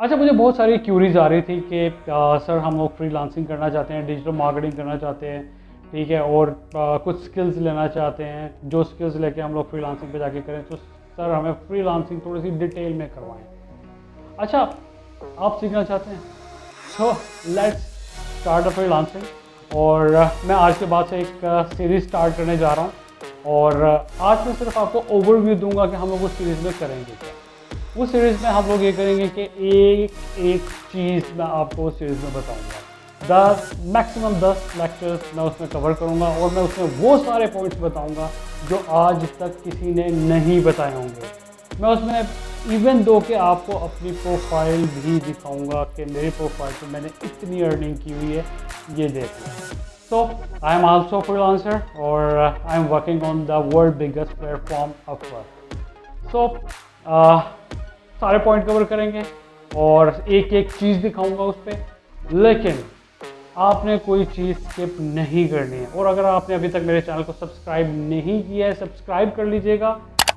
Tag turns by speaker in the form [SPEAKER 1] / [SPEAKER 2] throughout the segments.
[SPEAKER 1] अच्छा, मुझे बहुत सारी क्यूरीज आ रही थी कि सर हम लोग फ्रीलांसिंग करना चाहते हैं, डिजिटल मार्केटिंग करना चाहते हैं, ठीक है, और कुछ स्किल्स लेना चाहते हैं, जो स्किल्स लेके हम लोग फ्रीलांसिंग पे जाके करें, तो सर हमें फ्रीलांसिंग थोड़ी सी डिटेल में करवाएं। अच्छा, आप सीखना चाहते हैं? So let's start the freelancing. और मैं आज के बाद से एक सीरीज़ स्टार्ट करने जा रहा हूँ, और आज मैं सिर्फ आपको ओवरव्यू दूंगा कि हम लोग उस सीरीज़ में करेंगे क्या। उस सीरीज़ में हम लोग ये करेंगे कि एक एक चीज़ मैं आपको उस सीरीज़ में बताऊंगा। मैक्सिमम 10 लेक्चर्स मैं उसमें कवर करूंगा, और मैं उसमें वो सारे पॉइंट्स बताऊंगा जो आज तक किसी ने नहीं बताए होंगे। मैं उसमें इवन दो कि आपको अपनी प्रोफाइल भी दिखाऊंगा कि मेरी प्रोफाइल पे मैंने इतनी अर्निंग की हुई है, ये देख लो। So I am also freelancer, और I am working on the world biggest platform Upwork. So सारे पॉइंट कवर करेंगे और एक एक चीज़ दिखाऊंगा उस पर, लेकिन आपने कोई चीज़ स्किप नहीं करनी है। और अगर आपने अभी तक मेरे चैनल को सब्सक्राइब नहीं किया है, सब्सक्राइब कर लीजिएगा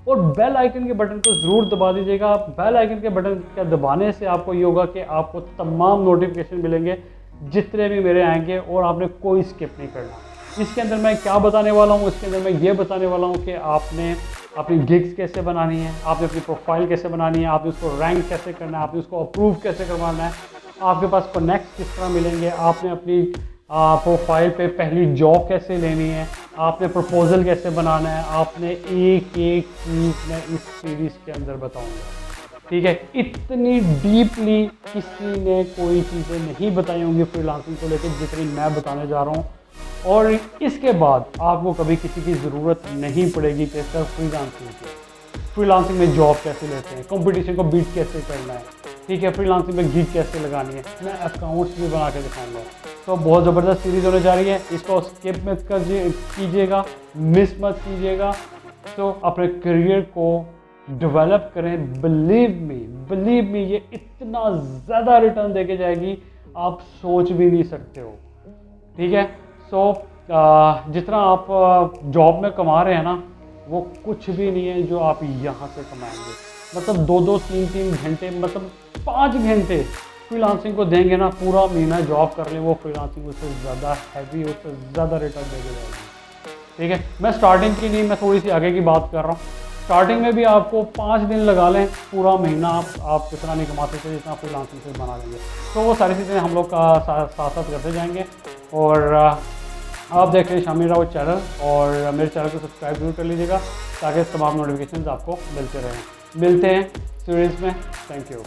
[SPEAKER 1] और बेल आइकन के बटन को ज़रूर दबा दीजिएगा। बेल आइकन के बटन के दबाने से आपको ये होगा कि आपको तमाम नोटिफिकेशन मिलेंगे जितने भी मेरे आएंगे, और आपने कोई स्किप नहीं करना। इसके अंदर मैं क्या बताने वाला हूँ, इसके अंदर मैं ये बताने वाला हूँ कि आपने अपनी गिग्स कैसे बनानी है, आपने अपनी प्रोफाइल कैसे बनानी है, आपने उसको रैंक कैसे करना है, आपने उसको अप्रूव कैसे करवाना है, आपके पास कनेक्ट किस तरह मिलेंगे, आपने अपनी प्रोफाइल पे पहली जॉब कैसे लेनी है, आपने प्रपोजल कैसे बनाना है, आपने एक एक चीज़ मैं इस सीरीज़ के अंदर बताऊंगा। ठीक है, इतनी डीपली किसी ने कोई चीज़ें नहीं बताई होंगी फ्रीलांसिंग को लेकर जितनी मैं बताने जा रहा हूँ। और इसके बाद आपको कभी किसी की ज़रूरत नहीं पड़ेगी कि सर फ्रीलांसिंग में जॉब कैसे लेते हैं, कंपटीशन को बीट कैसे करना है, ठीक है, फ्रीलांसिंग में गिग कैसे लगानी है, मैं अकाउंट्स भी बना के दिखाऊंगा। तो बहुत ज़बरदस्त सीरीज़ होने जा रही है, इसको स्किप मत कीजिएगा, मिस मत कीजिएगा। तो अपने करियर को डेवलप करें। बिलीव मी ये इतना ज़्यादा रिटर्न देके जाएगी आप सोच भी नहीं सकते हो। ठीक है, सो जितना आप जॉब में कमा रहे हैं ना, वो कुछ भी नहीं है जो आप यहाँ से कमाएंगे। मतलब 2-2, 3-3 घंटे, मतलब 5 घंटे फ्रीलांसिंग को देंगे ना, पूरा महीना जॉब कर लें, वो फ्रीलांसिंग उससे ज़्यादा हैवी, उससे ज़्यादा रिटर्न देके जाएगी। ठीक है, मैं स्टार्टिंग की नहीं, मैं थोड़ी सी आगे की बात कर रहा हूँ। स्टार्टिंग में भी आपको 5 दिन लगा लें, पूरा महीना आप कितना नहीं कमा सकते जितना फ्रीलांसिंग से बना लेंगे। तो वो सारी चीज़ें हम लोग का साथ साथ करते जाएंगे। और आप देख रहे हैं शामिल रावत चैनल, और मेरे चैनल को सब्सक्राइब जरूर कर लीजिएगा ताकि तमाम नोटिफिकेशन आपको मिलते रहें। मिलते हैं सीरीज़ में। Thank you.